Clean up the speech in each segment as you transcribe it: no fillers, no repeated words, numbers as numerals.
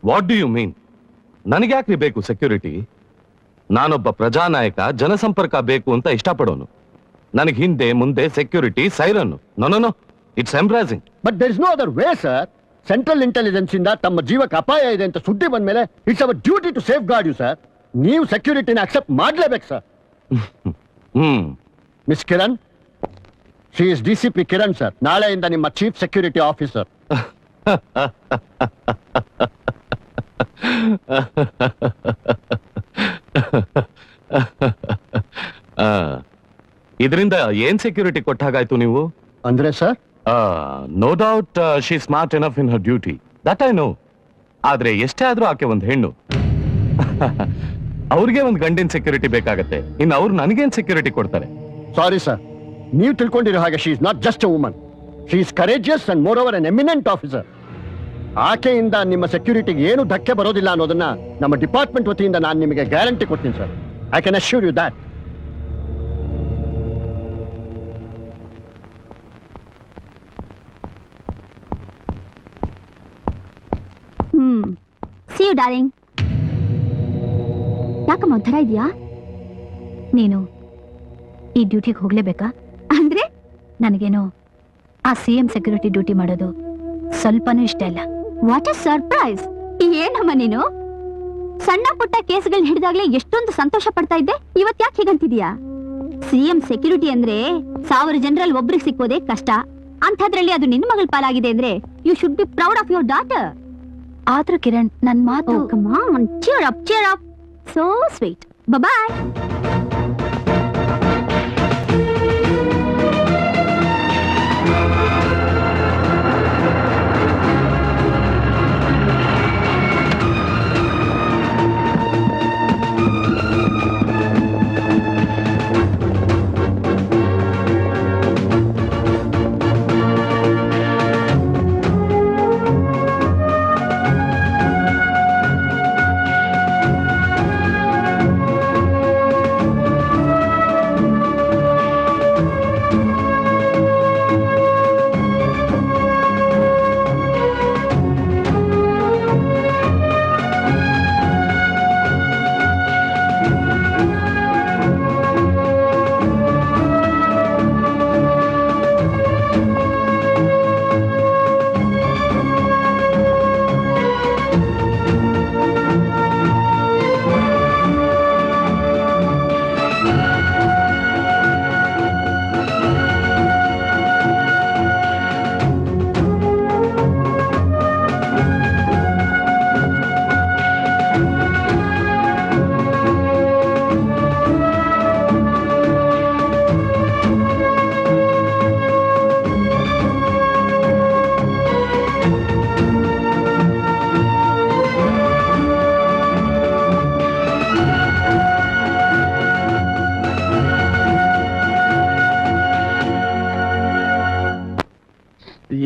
What do you mean? ನನಗ್ಯಾಕ್ರಿ ಬೇಕು security? ನಾನೊಬ್ಬ ಪ್ರಜಾನಾಯಕ, ಜನಸಂಪರ್ಕ ಬೇಕು ಅಂತ ಇಷ್ಟಪಡೋನು. ನನಗೆ ಹಿಂದೆ ಮುಂದೆ security siren. No, it's embarrassing. But there is no other way sir. Central intelligence ಇಂದ ತಮ್ಮ ಜೀವಕ್ಕೆ ಅಪಾಯ ಇದೆ ಅಂತ ಸುದ್ದಿ ಬಂದ ಮೇಲೆ it's our duty to safeguard you sir. ನೀವು ಸೆಕ್ಯೂರಿಟಿನ ಅಕ್ಸೆಪ್ಟ್ ಮಾಡ್ಲೇಬೇಕು sir. Miss Kiran, she is DCP Kiran sir. ನಾಳೆಯಿಂದ ನಿಮ್ಮ ಚೀಫ್ ಸೆಕ್ಯೂರಿಟಿ ಆಫೀಸರ್. ಇದರಿಂದ ಏನ್ ಸೆಕ್ಯೂರಿಟಿ ಕೊಟ್ಟಾಗಾಯ್ತು ನೀವು? ಅಂದ್ರೆ sir, no doubt she smart enough in her duty, that I know. ಆದ್ರೆ ಎಷ್ಟೇ ಆದ್ರೂ ಆಕೆ ಒಂದು ಹೆಣ್ಣು. ಅವ್ರಿಗೆ ಒಂದು ಗಂಡಿನ ಸೆಕ್ಯೂರಿಟಿ ಬೇಕಾಗತ್ತೆ, ಇನ್ನು ಅವ್ರು ನನಗೇನ್ ಸೆಕ್ಯೂರಿಟಿ ಕೊಡ್ತಾರೆ? ಸಾರಿ ಸರ್, ನೀವು ತಿಳ್ಕೊಂಡಿರೋ ಹಾಗೆ she is not just a woman. She is courageous and moreover an eminent officer. ಆಕೆಯಿಂದ ನಿಮ್ಮ ಸೆಕ್ಯೂರಿಟಿಗೆ ಏನು ಧಕ್ಕೆ ಬರೋದಿಲ್ಲ ಅನ್ನೋದನ್ನ ನಮ್ಮ ಡಿಪಾರ್ಟ್ಮೆಂಟ್ ವತಿಯಿಂದ ನಾನು ನಿಮಗೆ ಗ್ಯಾರಂಟಿ ಕೊಡ್ತೀನಿ sir. I can assure you that. See you, darling. ಯಾಕಮ್ಮ ಒಂಥರ ಇದೆಯಾ? ನೀನು ಈ ಡ್ಯೂಟಿಗೆ ಹೋಗ್ಲೇಬೇಕಾ? ಅಂದ್ರೆ ನನಗೇನು ಆ CM ಸೆಕ್ಯೂರಿಟಿ ಡ್ಯೂಟಿ ಮಾಡೋದು ಸ್ವಲ್ಪನೂ ಇಷ್ಟ ಇಲ್ಲ. What A surprise! ಏನಮ್ಮ ನೀನು ಸಣ್ಣ ಪುಟ್ಟ ಕೇಸ್ಗಳನ್ನ ಹಿಡಿದಾಗ್ಲೇ ಎಷ್ಟೊಂದು ಸಂತೋಷ ಪಡ್ತಾ ಇದ್ದೆ, ಇವತ್ ಯಾಕೆ ಹೀಗಂತಿದ್ಯಾ? CM ಸೆಕ್ಯೂರಿಟಿ ಅಂದ್ರೆ 1000 ಜನರಲ್ಲಿ ಒಬ್ರಿಗೆ ಸಿಕ್ಕೋದೇ ಕಷ್ಟ. ಅಂಥದ್ರಲ್ಲಿ ಅದು ನಿನ್ನ ಮಗಳ ಪಾಲಾಗಿದೆ ಅಂದ್ರೆ you should be proud of your daughter. ಆದ್ರೂ ಕಿರಣ್, ನನ್ ಮಾತು. Come on, cheer up. So sweet. Bye-bye.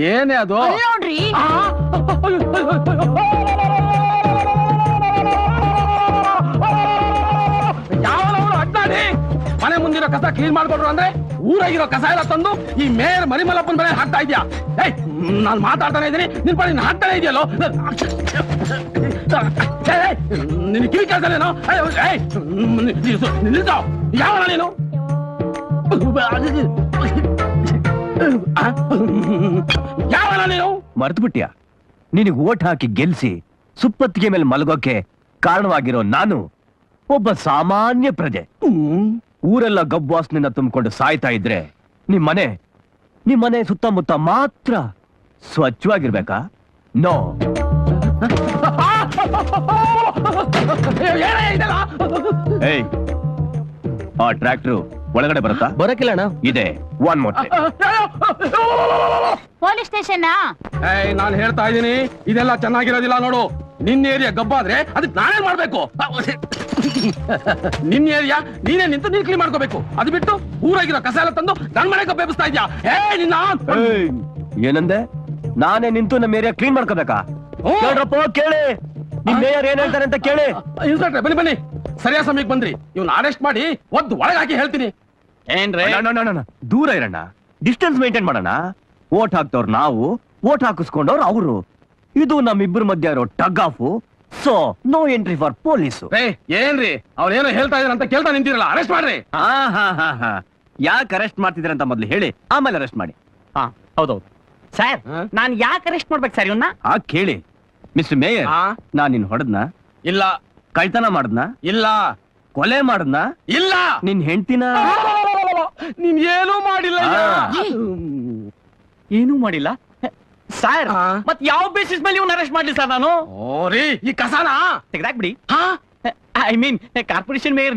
ಏನೇ ಅದು? ನೋಡ್ರಿ, ಯಾವನವರು ಅಡ್ಡಾಡಿ ಮನೆ ಮುಂದಿರೋ ಕಸ ಕ್ಲೀನ್ ಮಾಡ್ಕೊಟ್ರು ಅಂದ್ರೆ ಊರಾಗಿರೋ ಕಸ ಎಲ್ಲ ತಂದು ಈ ಮೇಯರ್ ಮರಿಮಲ್ಲಪ್ಪನ ಮನೆ ಹಾಕ್ತಾ ಇದ್ಯಾ? ಏಯ್, ನಾನು ಮಾತಾಡ್ತಾನೆ ಇದ್ದೀನಿ, ನಿನ್ ಪಡಿ ನೀನ್ ಹಾಕ್ತಾನೆ ಇದೆಯಲ್ಲೋ? ನಿನ್ ಕಿವಿ ಕೇಳ್ತಾನೇನೋ? ನಿಲ್ಸೋ, ಯಾವನ ನೀನು? ಯಾವನ ನೀನು? ಮರ್ತು ಬಿಟ್ಯಾ? ನಿನಗೆ ಓಟ್ ಹಾಕಿ ಗೆಲ್ಸಿ ಸುಪ್ಪತ್ತಿಗೆ ಮೇಲೆ ಮಲಗೋಕೆ ಕಾರಣವಾಗಿರೋ ನಾನು ಒಬ್ಬ ಸಾಮಾನ್ಯ ಪ್ರಜೆ. ಊರೆಲ್ಲ ಗಬ್ಬು ವಾಸನೆಯಿಂದ ತುಂಬಿಕೊಂಡು ಸಾಯ್ತಾ ಇದ್ರೆ ನಿಮ್ಮನೆ ಸುತ್ತಮುತ್ತ ಮಾತ್ರ ಸ್ವಚ್ಛವಾಗಿರ್ಬೇಕಾ? ನೋ. ಏಯ್, ಆ ಟ್ರ್ಯಾಕ್ಟರ್ ಒಳಗಡೆ ಬರುತ್ತಾ? ಬರಕಿಲ್ಲ ಅಣ್ಣ. ಇದೆ. One more time. Police station. ಏಯ್, ನಾನು ಹೇಳ್ತಾ ಇದ್ದೀನಿ, ಇದೆಲ್ಲ ಚೆನ್ನಾಗಿರೋದಿಲ್ಲ ನೋಡು. ನಿನ್ನ ಏರಿಯಾ ಗಬ್ಬಾದ್ರೆ ಅದಕ್ಕೆ ನಾನೇನ್ ಮಾಡ್ಬೇಕು? ನಿನ್ನ ಏರಿಯಾ ನೀನೇ ನಿಂತು ನೀನ್ ಕ್ಲೀನ್ ಮಾಡ್ಕೋಬೇಕು. ಅದು ಬಿಟ್ಟು ಊರಾಗಿರೋ ಕಸ ಎಲ್ಲ ತಂದು ನನ್ ಮನೆ ಗಬ್ಬೆಬ್ಬಿಸ್ತಾ ಇದ್ಯಾ? ನಿನ್ನ ಏನಂದೆ? ನಾನೇ ನಿಂತು ನಮ್ಮ ಏರಿಯಾ ಕ್ಲೀನ್ ಮಾಡ್ಕೋಬೇಕಾ? ಕೇಳ್ರಪ್ಪ, ಕೇಳಿ. ನಿಮ್ ಮೇಯರ್ ಏನ್ ಹೇಳ್ತಾರೆ ಅಂತ ಕೇಳಿ. ಇನ್ಸ್ಪೆಕ್ಟ್ರೆ, ಬನ್ನಿ. ಸರಿಯಾದ ಸಮಯಕ್ಕೆ ಬಂದ್ರಿ. ಇವ್ನ ಅರೆಸ್ಟ್ ಮಾಡಿ ಒದ್ದು ಒಳಗೆ ಹಾಕಿ ಹೇಳ್ತೀನಿ. ಏನ್ರಿ? ದೂರ ಇರಣ್ಣ, ಡಿಸ್ಟೆನ್ಸ್ ಮೇಂಟೈನ್ ಮಾಡೋಣ. ಓಟ್ ಹಾಕ್ತವ್ರು ನಾವು, ಓಟ್ ಹಾಕಿಸ್ಕೊಂಡವ್ರು ಅವರು. ಇದು ನಮ್ಮಿಬ್ಬರ ಮಧ್ಯ ಇರೋ tug of. So no entry for police. ರೇ ಏನ್ರಿ ಅವ್ರೇನೋ ಹೇಳ್ತಾ ಇದಾರೆ ಅಂತ ಕೇಳ್ತಾ ನಿಂತಿರಲ್ಲ, ಅರೆಸ್ಟ್ ಮಾಡ್ರಿ. ಯಾಕೆ ಅರೆಸ್ಟ್ ಮಾಡ್ತಿದ್ರೆ ಅಂತ ಮೊದ್ಲು ಹೇಳಿ, ಆಮೇಲೆ ಅರೆಸ್ಟ್ ಮಾಡಿ. ಹೌದೌದು ಸರ್, ನಾನ್ ಯಾಕೆ ಅರೆಸ್ಟ್ ಮಾಡ್ಬೇಕು ಸರ್ ಇವನ್ನ? ಕೇಳಿ ಮಿಸ್ಟರ್ ಮೇಯರ್, ನಾನ್ ನಿನ್ ಹೊಡೆದ್ನ? ಇಲ್ಲ. ಕಳ್ತನ ಮಾಡದ್ನ? ಇಲ್ಲ. ಕೊಲೆ ಮಾಡದ್ನ? ಇಲ್ಲ. ನಿನ್ ಹೆಂಡ್ತಿನ? ನೀನ್ ಏನೂ ಮಾಡಿಲ್ಲ. ಏನೂ ಮಾಡಿಲ್ಲ ಸರ್. ಮತ್ ಯಾವ ಬೇಸಿಸ್ ಮೇಲೆ ಇವನ್ನ ಅರೆಸ್ಟ್ ಮಾಡ್ಲಿ ಸರ್ ನಾನು? ಓರಿ ಈ ಕಸಾನ ತೆಗ್ದಾಕ್ಬಿಡಿ. ಐ ಮೀನ್ ಕಾರ್ಪೊರೇಷನ್ ಮೇಯರ್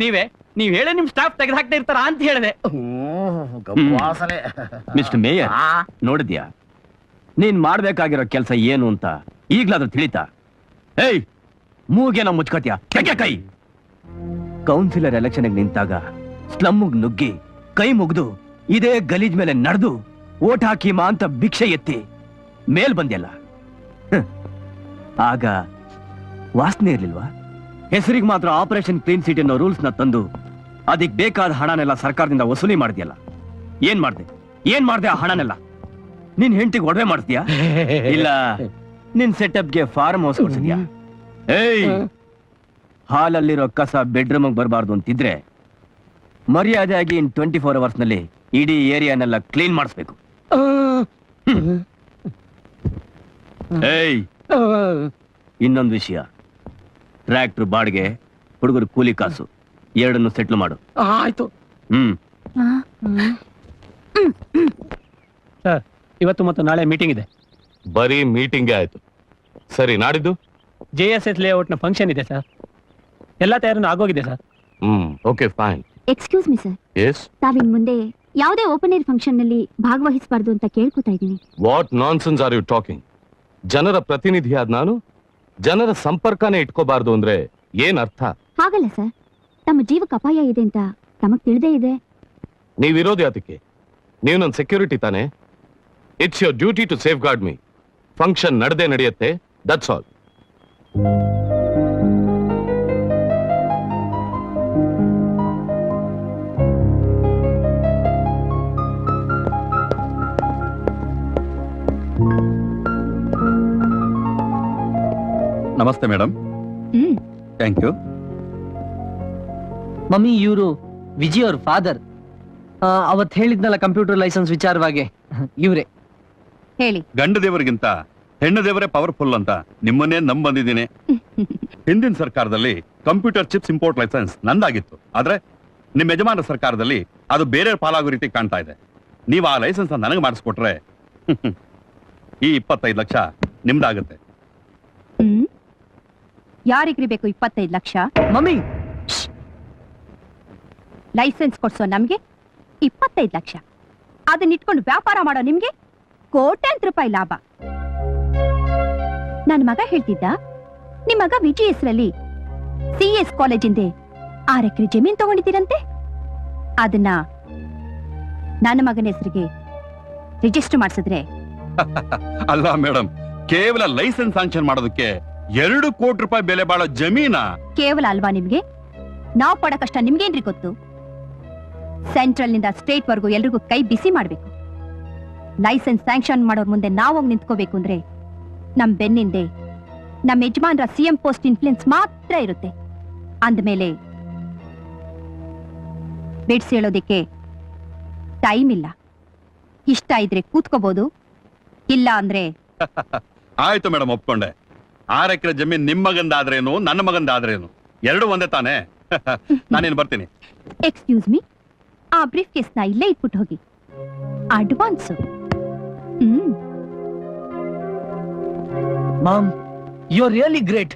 ನೀವ್ ಹೇಳಿ ನಿಮ್ ಸ್ಟಾಫ್ ತೆಗ್ದಾಕ್ತಾ ಇರ್ತಾರ ಅಂತ ಹೇಳಿದೆ. ಮಿಸ್ಟರ್ ಮೇಯರ್, ನೋಡಿದ್ಯಾ ನೀನ್ ಮಾಡ್ಬೇಕಾಗಿರೋ ಕೆಲಸ ಏನು ಅಂತ ಈಗ್ಲಾದ್ರೂ ತಿಳಿತಾ? ಏಯ್, ಮೂಗೇನ ಮುಚ್ಕೋತ್ಯಾ? ಕೈ ಕೌನ್ಸಿಲರ್ ಎಲೆಕ್ಷನ್ ನಿಂತಾಗ ಸ್ಲಮ್ಗ್ ನುಗ್ಗಿ ಕೈ ಮುಗ್ದು ಇದೇ ಗಲೀಜ್ ಮೇಲೆ ನಡೆದು ಓಟ್ ಹಾಕಿಮಾ ಅಂತ ಭಿಕ್ಷೆ ಎತ್ತಿ ಮೇಲ್ ಬಂದ್ಯಲ್ಲ, ಆಗ ವಾಸನೆ ಇರ್ಲಿಲ್ವಾ? ಹೆಸರಿಗೆ ಮಾತ್ರ ಆಪರೇಷನ್ ಕ್ಲೀನ್ ಸಿಟಿ ಅನ್ನೋ ರೂಲ್ಸ್ ನ ತಂದು ಅದಕ್ಕೆ ಬೇಕಾದ ಹಣನೆಲ್ಲ ಸರ್ಕಾರದಿಂದ ವಸೂಲಿ ಮಾಡಿದ್ಯಲ್ಲ, ಏನ್ ಮಾಡ್ದೆ ಆ ಹಣನೆಲ್ಲ? ನಿನ್ ಹೆಂಡತಿಗೆ ಒಡವೆ ಮಾಡ್ತೀಯಾ, ಇಲ್ಲ ನಿನ್ ಸೆಟಪ್ಗೆ ಫಾರ್ಮ್ ಹೌಸ್ ಕೊಡ್ಸಿದ್ಯಾ? ಏಯ್, ಹಾಲಲ್ಲಿರೋ ಕಸ ಬೆಡ್ರೂಮ್ ಬರಬಾರ್ದು ಅಂತಿದ್ರೆ ಮರ್ಯಾದೆಯಾಗಿ ಇನ್ 24 hours ನಲ್ಲಿ ಇಡೀ ಏರಿಯಾನೆಲ್ಲ ಕ್ಲೀನ್ ಮಾಡಿಸ್ಬೇಕು. ಏಯ್, ಇನ್ನೊಂದು ವಿಷಯ, ಟ್ರ್ಯಾಕ್ಟರ್ ಬಾಡಿಗೆ, ಹುಡುಗರು ಕೂಲಿ ಕಾಸು ಎರಡನ್ನು ಸೆಟ್ಲ್ ಮಾಡು. ಆಯ್ತು. ಸರ್, ಇವತ್ತು ಮತ್ತು ನಾಳೆ ಮೀಟಿಂಗ್ ಇದೆ. ಬರೀ ಮೀಟಿಂಗ್ ಆಯ್ತು. ಸರಿ, ನಾಡಿದ್ದು JSS ಲೇಔಟ್ ನ ಫಂಕ್ಷನ್ ಇದೆ ಸರ್. ಎಲ್ಲ ತಯಾರನ್ನು ಆಗೋಗಿದೆ sir. Okay fine. Excuse me sir, yes. ತಾವಿನ್ ಮುಂದೆ ಯಾವುದೇ ಓಪನ್ ಏರ್ ಫಂಕ್ಷನ್ ನಲ್ಲಿ ಭಾಗವಹಿಸಬಾರ್ದು ಅಂತ ಕೇಳ್ಕೊತಾ ಇದ್ದೀನಿ. What nonsense are you talking? ಜನರ ಪ್ರತಿನಿಧಿಯಾದ ನಾನು ಜನರ ಸಂಪರ್ಕನೇ ಇಟ್ಕೋಬಾರ್ದು ಅಂದ್ರೆ ಏನ್ ಅರ್ಥ? ಹಾಗಲ್ಲ ಸರ್, ತಮ್ಮ ಜೀವಕ್ಕೆ ಅಪಾಯ ಇದೆ ಅಂತ ತಮಗ್ ತಿಳಿದೇ ಇದೆ. ನೀವಿರೋದು ಯಾತಕ್ಕೆ? ನೀವು ನನ್ನ ಸೆಕ್ಯೂರಿಟಿ ತಾನೆ. It's your duty to safeguard me. Function ನಡೆದೇ ನಡೆಯುತ್ತೆ, ದಟ್ಸ್ ಆಲ್. ನಮಸ್ತೆ ಮೇಡಮ್. Thank you. ಮಮ್ಮಿ, ಇವರು ವಿಜಯ್ ಅವ್ರ ಫಾದರ್. ಅವತ್ ಹೇಳಿದ್ನಲ್ಲ ಕಂಪ್ಯೂಟರ್ ಲೈಸೆನ್ಸ್ ವಿಚಾರವಾಗಿ, ಇವ್ರೆ. ಹೇಳಿ. ಗಂಡ ದೇವರಿಗಿಂತ ಹೆಣ್ಣು ದೇವರೇ ಪವರ್ಫುಲ್ ಅಂತ ನಿಮ್ಮನ್ನೇ ಬಂದಿದ್ದೀನಿ. ಹಿಂದಿನ ಸರ್ಕಾರದಲ್ಲಿ ಕಂಪ್ಯೂಟರ್ ಚಿಪ್ಸ್ ಇಂಪೋರ್ಟ್ ಲೈಸೆನ್ಸ್ ನಂದಾಗಿತ್ತು, ಆದ್ರೆ ನಿಮ್ಮ ಯಜಮಾನ ಸರ್ಕಾರದಲ್ಲಿ ಅದು ಬೇರೆ ಪಾಲಾಗೋ ರೀತಿ ಕಾಣ್ತಾ ಇದೆ. ನೀವು ಆ ಲೈಸೆನ್ಸ್ ನನಗೆ ಮಾಡಿಸ್ಕೊಟ್ರೆ ಈ 25 ಲಕ್ಷ ನಿಮ್ದಾಗುತ್ತೆ. ಯಾರಿಗ್ರಿ ಬೇಕು 25 ಲಕ್ಷ? ಮಮ್ಮಿ, ಲೈಸೆನ್ಸ್ ಕೊಡ್ಸೋ ನಮ್ಗೆ 25 ಲಕ್ಷ, ಅದನ್ನ ಇಟ್ಕೊಂಡು ವ್ಯಾಪಾರ ಮಾಡೋ ನಿಮ್ಗೆ ಕೋಟ್ಯಾಂತರ ರೂಪಾಯಿ ಲಾಭ. ನನ್ನ ಮಗ ಹೇಳ್ತಿದ್ದ, ನಿಮ್ ಮಗ ವಿಜಿ ಹೆಸರಲ್ಲಿ CS ಕಾಲೇಜಿಂದ 6 ಎಕರೆ ಜಮೀನ್ ತಗೊಂಡಿದ್ದೀರಂತೆ. ಅದನ್ನ ನನ್ನ ಮಗನ ಹೆಸರಿಗೆ ರಿಜಿಸ್ಟರ್ ಮಾಡಿಸಿದ್ರೆ? ಅಲ್ಲ ಮೇಡಮ್, ಕೇವಲ ಲೈಸೆನ್ಸ್ ಸ್ಯಾಂಕ್ಷನ್ ಮಾಡೋದಕ್ಕೆ 2 ಕೋಟಿ ರೂಪಾಯಿ ಬೆಲೆ ಬಾಳೋ ಜಮೀನ? ಕೇವಲ ಅಲ್ವಾ ನಿಮ್ಗೆ? ನಾವ್ ಪಡ ಕಷ್ಟ ನಿಮ್ಗೇನ್ರಿ ಗೊತ್ತು? ಸೆಂಟ್ರಲ್ ನಿಂದ ಸ್ಟೇಟ್ ವರ್ಗೂ ಎಲ್ರಿಗೂ ಕೈ ಬಿಸಿ ಮಾಡ್ಬೇಕು. ಲೈಸೆನ್ಸ್ ಸ್ಯಾಂಕ್ಷನ್ ಮಾಡೋರ್ ಮುಂದೆ ನಾವೋಗ್ ನಿಂತ್ಕೋಬೇಕು ಅಂದ್ರೆ ನಮ್ ಬೆನ್ನಿಂದೆ ನಮ್ ಯಜಮಾನ್ರ CM ಪೋಸ್ಟ್ ಇನ್ಫ್ಲುಯೆನ್ಸ್ ಮಾತ್ರ ಇರುತ್ತೆ. ಅಂದ್ಮೇಲೆ ಬಿಡ್ಸಿ ಹೇಳೋದಿಕ್ಕೆ ಟೈಮ್ ಇಲ್ಲ. ಇಷ್ಟ ಇದ್ರೆ ಕೂತ್ಕೋಬಹುದು, ಇಲ್ಲ ಅಂದ್ರೆ ಆಯ್ತು ಮೇಡಮ್, ಒಪ್ಕೊಂಡೆ. 6 ಎಕರೆ ಜಮೀನ್ ನಿಮ್ ಮಗಂದಾದ್ರೇನು ನನ್ನ ಮಗಂದಾದ್ರೇನು ಎರಡು ಒಂದೇ ತಾನೆ. ನಾನೇನು ಬರ್ತೀನಿ. ಎಕ್ಸ್ಕ್ಯೂಸ್ ಮೀ, ಆ ಬ್ರೀಫ್ ಕೇಸ್ ನ ಇಲ್ಲೇ ಇಟ್ಬಿಟ್ಟು ಹೋಗಿ. Advance. Mom, you are really great.